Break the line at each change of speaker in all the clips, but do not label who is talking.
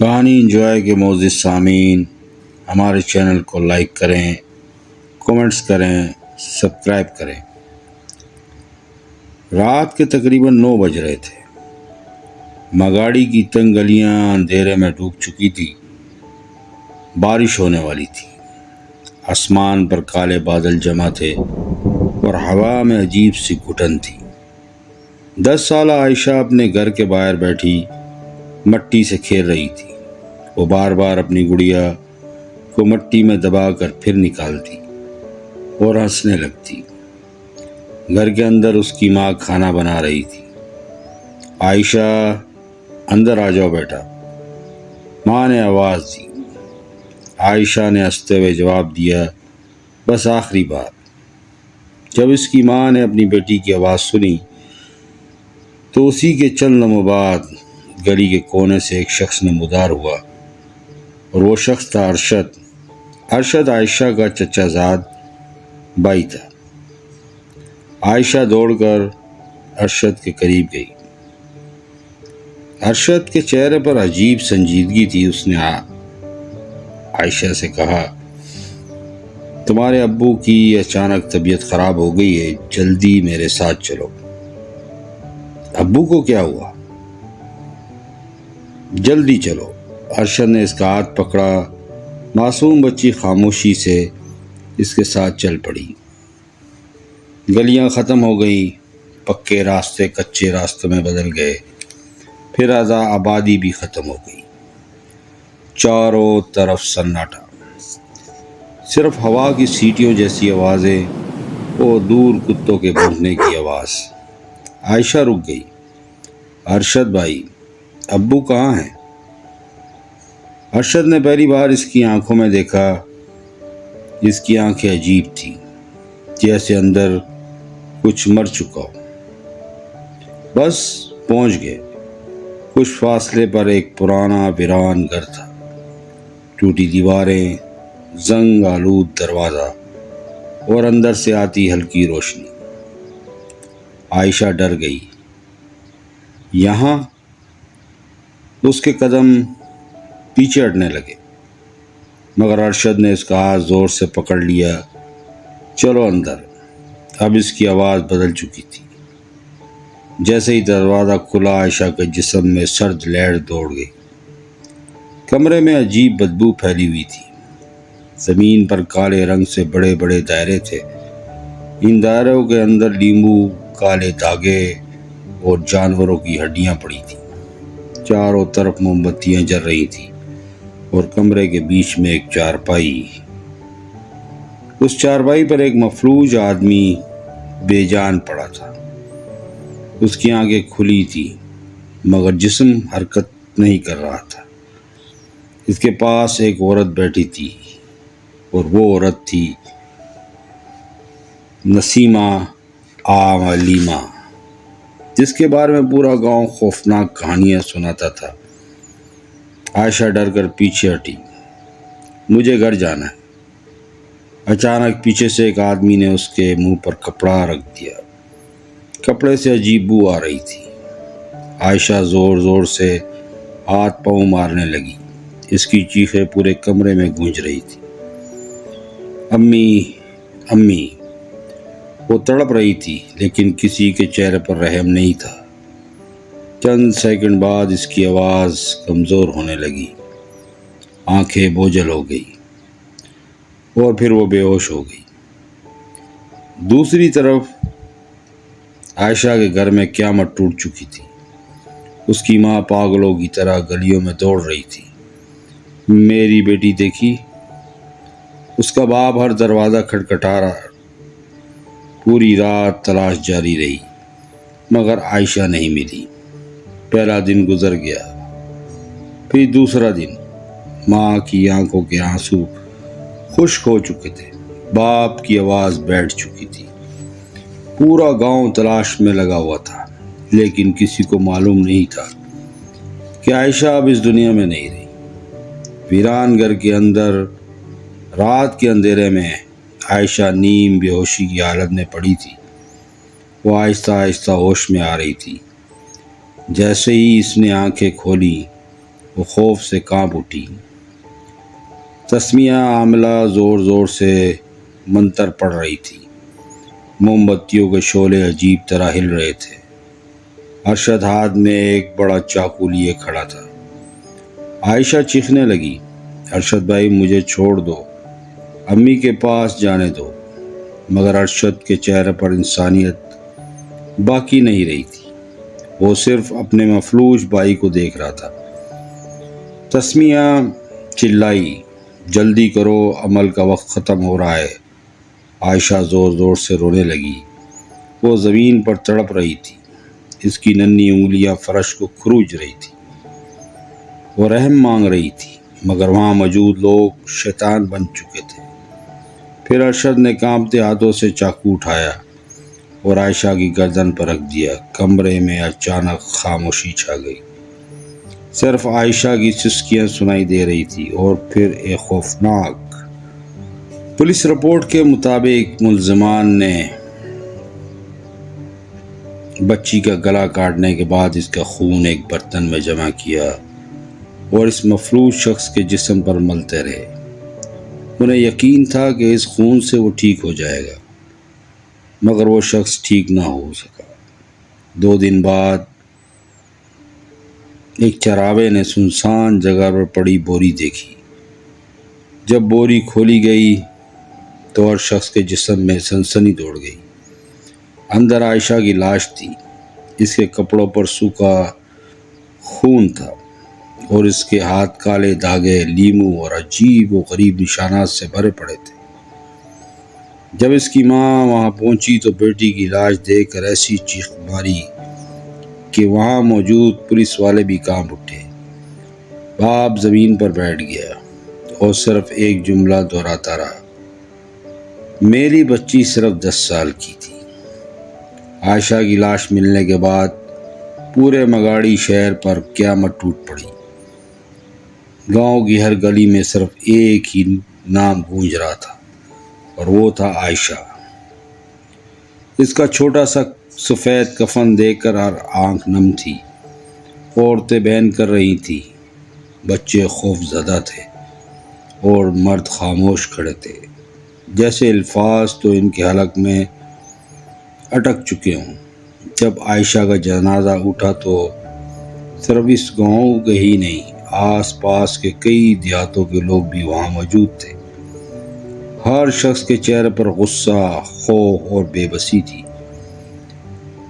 کہانی انجوائے کے معزز سامعین، ہمارے چینل کو لائک کریں، کومنٹس کریں، سبسکرائب کریں۔ رات کے تقریباً 9 بج رہے تھے۔ مگاڑی کی تنگ گلیاں اندھیرے میں ڈوب چکی تھی۔ بارش ہونے والی تھی۔ آسمان پر کالے بادل جمع تھے اور ہوا میں عجیب سی گھٹن تھی۔ 10 سالہ عائشہ اپنے گھر کے باہر بیٹھی مٹی سے کھیل رہی تھی۔ وہ بار بار اپنی گڑیا کو مٹی میں دبا کر پھر نکالتی اور ہنسنے لگتی۔ گھر کے اندر اس کی ماں کھانا بنا رہی تھی۔ عائشہ، اندر آ جاؤ بیٹا، ماں نے آواز دی۔ عائشہ نے ہنستے ہوئے جواب دیا، بس آخری بار۔ جب اس کی ماں نے اپنی بیٹی کی آواز سنی تو اسی کے چند لمحوں بعد گلی کے کونے سے ایک شخص نمودار ہوا، اور وہ شخص تھا ارشد۔ ارشد عائشہ کا چچا زاد بھائی تھا۔ عائشہ دوڑ کر ارشد کے قریب گئی۔ ارشد کے چہرے پر عجیب سنجیدگی تھی۔ اس نے عائشہ سے کہا، تمہارے ابو کی اچانک طبیعت خراب ہو گئی ہے، جلدی میرے ساتھ چلو۔ ابو کو کیا ہوا؟ جلدی چلو۔ ارشد نے اس کا ہاتھ پکڑا۔ معصوم بچی خاموشی سے اس کے ساتھ چل پڑی۔ گلیاں ختم ہو گئی، پکے راستے کچے راستوں میں بدل گئے، پھر آبادی بھی ختم ہو گئی۔ چاروں طرف سناٹا، صرف ہوا کی سیٹیوں جیسی آوازیں اور دور کتوں کے بھونکنے کی آواز۔ عائشہ رک گئی۔ ارشد بھائی، ابو کہاں ہیں؟ ارشد نے پہلی بار اس کی آنکھوں میں دیکھا۔ اس کی آنکھیں عجیب تھیں، جیسے اندر کچھ مر چکا ہو۔ بس پہنچ گئے۔ کچھ فاصلے پر ایک پرانا ویران گھر تھا، ٹوٹی دیواریں، زنگ آلود دروازہ اور اندر سے آتی ہلکی روشنی۔ عائشہ ڈر گئی۔ یہاں؟ اس کے قدم پیچھے ہٹنے لگے، مگر ارشد نے اس کا ہاتھ زور سے پکڑ لیا۔ چلو اندر۔ اب اس کی آواز بدل چکی تھی۔ جیسے ہی دروازہ کھلا، عائشہ کے جسم میں سرد لہر دوڑ گئی۔ کمرے میں عجیب بدبو پھیلی ہوئی تھی۔ زمین پر کالے رنگ سے بڑے بڑے دائرے تھے۔ ان دائروں کے اندر لیمو، کالے دھاگے اور جانوروں کی ہڈیاں پڑی تھیں۔ چاروں طرف موم بتیاں جل رہی تھیں اور کمرے کے بیچ میں ایک چارپائی۔ اس چارپائی پر ایک مفلوج آدمی بے جان پڑا تھا۔ اس کی آنکھیں کھلی تھی، مگر جسم حرکت نہیں کر رہا تھا۔ اس کے پاس ایک عورت بیٹھی تھی، اور وہ عورت تھی نسیمہ علیمہ، جس کے بارے میں پورا گاؤں خوفناک کہانیاں سناتا تھا۔ عائشہ ڈر کر پیچھے ہٹی۔ مجھے گھر جانا ہے۔ اچانک پیچھے سے ایک آدمی نے اس کے منہ پر کپڑا رکھ دیا۔ کپڑے سے عجیب بو آ رہی تھی۔ عائشہ زور زور سے ہاتھ پاؤں مارنے لگی۔ اس کی چیخیں پورے کمرے میں گونج رہی تھی۔ امی، امی! وہ تڑپ رہی تھی، لیکن کسی کے چہرے پر رحم نہیں تھا۔ چند سیکنڈ بعد اس کی آواز کمزور ہونے لگی، آنکھیں بوجھل ہو گئی، اور پھر وہ بے ہوش ہو گئی۔ دوسری طرف عائشہ کے گھر میں قیامت ٹوٹ چکی تھی۔ اس کی ماں پاگلوں کی طرح گلیوں میں دوڑ رہی تھی۔ میری بیٹی دیکھی؟ اس کا باپ ہر دروازہ کھٹکھٹا رہا۔ پوری رات تلاش جاری رہی، مگر عائشہ نہیں ملی۔ پہلا دن گزر گیا، پھر دوسرا دن۔ ماں کی آنکھوں کے آنسو خشک ہو چکے تھے، باپ کی آواز بیٹھ چکی تھی۔ پورا گاؤں تلاش میں لگا ہوا تھا، لیکن کسی کو معلوم نہیں تھا کہ عائشہ اب اس دنیا میں نہیں رہی۔ ویران گھر کے اندر رات کے اندھیرے میں عائشہ نیم بے ہوشی کی حالت میں پڑی تھی۔ وہ آہستہ آہستہ ہوش میں آ رہی تھی۔ جیسے ہی اس نے آنکھیں کھولی، وہ خوف سے کانپ اٹھی۔ تسمیہ عاملہ زور زور سے منتر پڑھ رہی تھی۔ موم بتیوں کے شعلے عجیب طرح ہل رہے تھے۔ ارشد ہاتھ میں ایک بڑا چاقو لیے کھڑا تھا۔ عائشہ چیخنے لگی، ارشد بھائی مجھے چھوڑ دو، امی کے پاس جانے دو۔ مگر ارشد کے چہرے پر انسانیت باقی نہیں رہی تھی۔ وہ صرف اپنے مفلوج بھائی کو دیکھ رہا تھا۔ تسمیہ چلائی، جلدی کرو، عمل کا وقت ختم ہو رہا ہے۔ عائشہ زور زور سے رونے لگی۔ وہ زمین پر تڑپ رہی تھی۔ اس کی ننھی انگلیاں فرش کو کھروچ رہی تھی۔ وہ رحم مانگ رہی تھی، مگر وہاں موجود لوگ شیطان بن چکے تھے۔ پھر ارشد نے کانپتے ہاتھوں سے چاقو اٹھایا اور عائشہ کی گردن پر رکھ دیا۔ کمرے میں اچانک خاموشی چھا گئی۔ صرف عائشہ کی سسکیاں سنائی دے رہی تھی اور پھر ایک خوفناک۔ پولیس رپورٹ کے مطابق ملزمان نے بچی کا گلا کاٹنے کے بعد اس کا خون ایک برتن میں جمع کیا اور اس مفلوج شخص کے جسم پر ملتے رہے۔ انہیں یقین تھا کہ اس خون سے وہ ٹھیک ہو جائے گا، مگر وہ شخص ٹھیک نہ ہو سکا۔ 2 دن بعد ایک چراغے نے سنسان جگہ پر پڑی بوری دیکھی۔ جب بوری کھولی گئی تو ہر شخص کے جسم میں سنسنی دوڑ گئی۔ اندر عائشہ کی لاش تھی۔ اس کے کپڑوں پر سوکھا خون تھا اور اس کے ہاتھ کالے دھاگے، لیموں اور عجیب و غریب نشانات سے بھرے پڑے تھے۔ جب اس کی ماں وہاں پہنچی تو بیٹی کی لاش دیکھ کر ایسی چیخ ماری کہ وہاں موجود پولیس والے بھی کانپ اٹھے۔ باپ زمین پر بیٹھ گیا اور صرف ایک جملہ دہراتا رہا، میری بچی صرف 10 سال کی تھی۔ عائشہ کی لاش ملنے کے بعد پورے مگاڑی شہر پر قیامت ٹوٹ پڑی۔ گاؤں کی ہر گلی میں صرف ایک ہی نام گونج رہا تھا اور وہ تھا عائشہ۔ اس کا چھوٹا سا سفید کفن دیکھ کر ہر آنکھ نم تھی۔ عورتیں بین کر رہی تھیں، بچے خوف زدہ تھے اور مرد خاموش کھڑے تھے، جیسے الفاظ تو ان کے حلق میں اٹک چکے ہوں۔ جب عائشہ کا جنازہ اٹھا تو صرف اس گاؤں کے ہی نہیں، آس پاس کے کئی دیہاتوں کے لوگ بھی وہاں موجود تھے۔ ہر شخص کے چہرے پر غصہ، خوف اور بے بسی تھی۔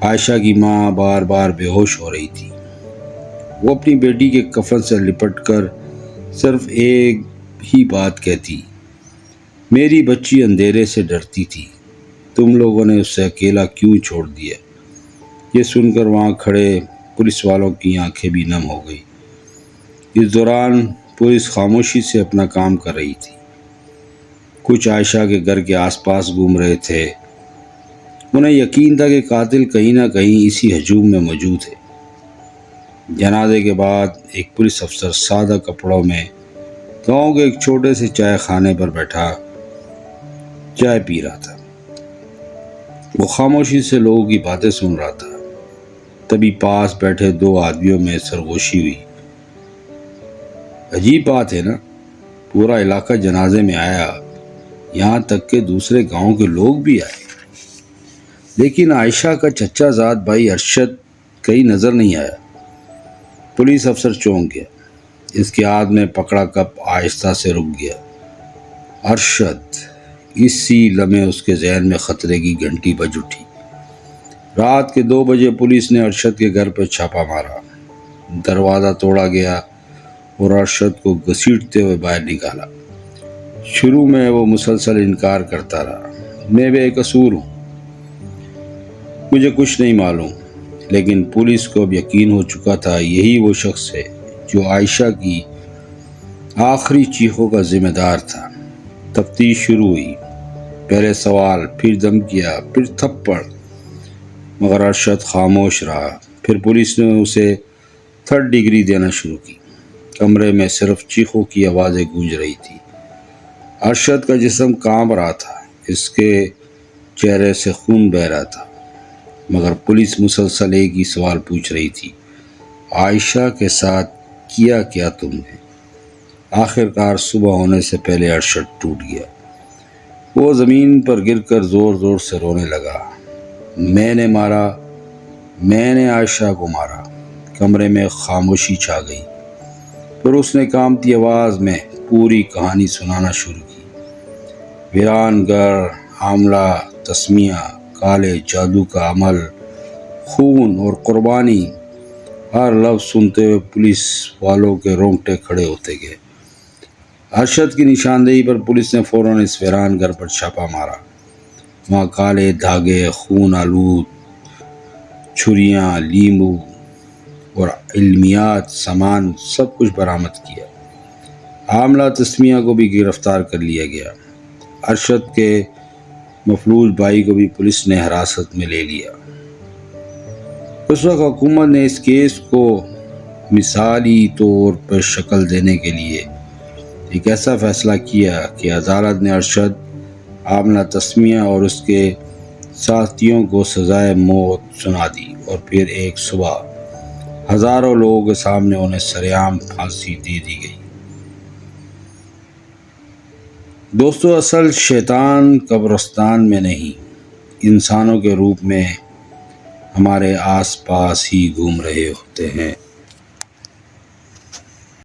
عائشہ کی ماں بار بار بے ہوش ہو رہی تھی۔ وہ اپنی بیٹی کے کفن سے لپٹ کر صرف ایک ہی بات کہتی، میری بچی اندھیرے سے ڈرتی تھی، تم لوگوں نے اسے اکیلا کیوں چھوڑ دیا؟ یہ سن کر وہاں کھڑے پولیس والوں کی آنکھیں بھی نم ہو گئی۔ اس دوران پولیس خاموشی سے اپنا کام کر رہی تھی۔ کچھ عائشہ کے گھر کے آس پاس گھوم رہے تھے۔ انہیں یقین تھا کہ قاتل کہیں نہ کہیں اسی ہجوم میں موجود ہے۔ جنازے کے بعد ایک پولیس افسر سادہ کپڑوں میں گاؤں کے ایک چھوٹے سے چائے خانے پر بیٹھا چائے پی رہا تھا۔ وہ خاموشی سے لوگوں کی باتیں سن رہا تھا۔ تبھی پاس بیٹھے 2 آدمیوں میں سرگوشی ہوئی۔ عجیب بات ہے نا، پورا علاقہ جنازے میں آیا، یہاں تک کہ دوسرے گاؤں کے لوگ بھی آئے، لیکن عائشہ کا چچا زاد بھائی ارشد کہیں نظر نہیں آیا۔ پولیس افسر چونک گیا۔ اس کے ہاتھ میں پکڑا کپ آہستہ سے رک گیا۔ ارشد! اسی لمحے اس کے ذہن میں خطرے کی گھنٹی بج اٹھی۔ رات کے 2 بجے پولیس نے ارشد کے گھر پر چھاپا مارا۔ دروازہ توڑا گیا اور ارشد کو گھسیٹتے ہوئے باہر نکالا۔ شروع میں وہ مسلسل انکار کرتا رہا، میں بے قصور ہوں، مجھے کچھ نہیں معلوم۔ لیکن پولیس کو اب یقین ہو چکا تھا یہی وہ شخص ہے جو عائشہ کی آخری چیخوں کا ذمہ دار تھا۔ تفتیش شروع ہوئی، پہلے سوال، پھر دھمکیاں، پھر تھپڑ، مگر ارشد خاموش رہا۔ پھر پولیس نے اسے 3rd ڈگری دینا شروع کی۔ کمرے میں صرف چیخوں کی آوازیں گونج رہی تھی۔ ارشد کا جسم کانپ رہا تھا، اس کے چہرے سے خون بہہ رہا تھا، مگر پولیس مسلسل ایک ہی سوال پوچھ رہی تھی، عائشہ کے ساتھ کیا کیا تم نے؟ آخر کار صبح ہونے سے پہلے ارشد ٹوٹ گیا۔ وہ زمین پر گر کر زور زور سے رونے لگا۔ میں نے عائشہ کو مارا۔ کمرے میں خاموشی چھا گئی۔ پھر اس نے کانپتی آواز میں پوری کہانی سنانا شروع کی۔ ویران گھر، حاملہ تسمیہ، کالے جادو کا عمل، خون اور قربانی۔ ہر لفظ سنتے ہوئے پولیس والوں کے رونگٹے کھڑے ہوتے گئے۔ ارشد کی نشاندہی پر پولیس نے فوراً اس ویران گھر پر چھاپا مارا۔ وہاں کالے دھاگے، خون آلود چھریاں، لیمو اور علمیات سامان سب کچھ برآمد کیا۔ حاملہ تسمیہ کو بھی گرفتار کر لیا گیا۔ ارشد کے مفلوج بھائی کو بھی پولیس نے حراست میں لے لیا۔ اس وقت حکومت نے اس کیس کو مثالی طور پر شکل دینے کے لیے ایک ایسا فیصلہ کیا کہ عدالت نے ارشد، حاملہ تسمیہ اور اس کے ساتھیوں کو سزائے موت سنا دی، اور پھر ایک صبح ہزاروں لوگوں کے سامنے انہیں سرعام پھانسی دے دی گئی۔ دوستو، اصل شیطان قبرستان میں نہیں، انسانوں کے روپ میں ہمارے آس پاس ہی گھوم رہے ہوتے ہیں۔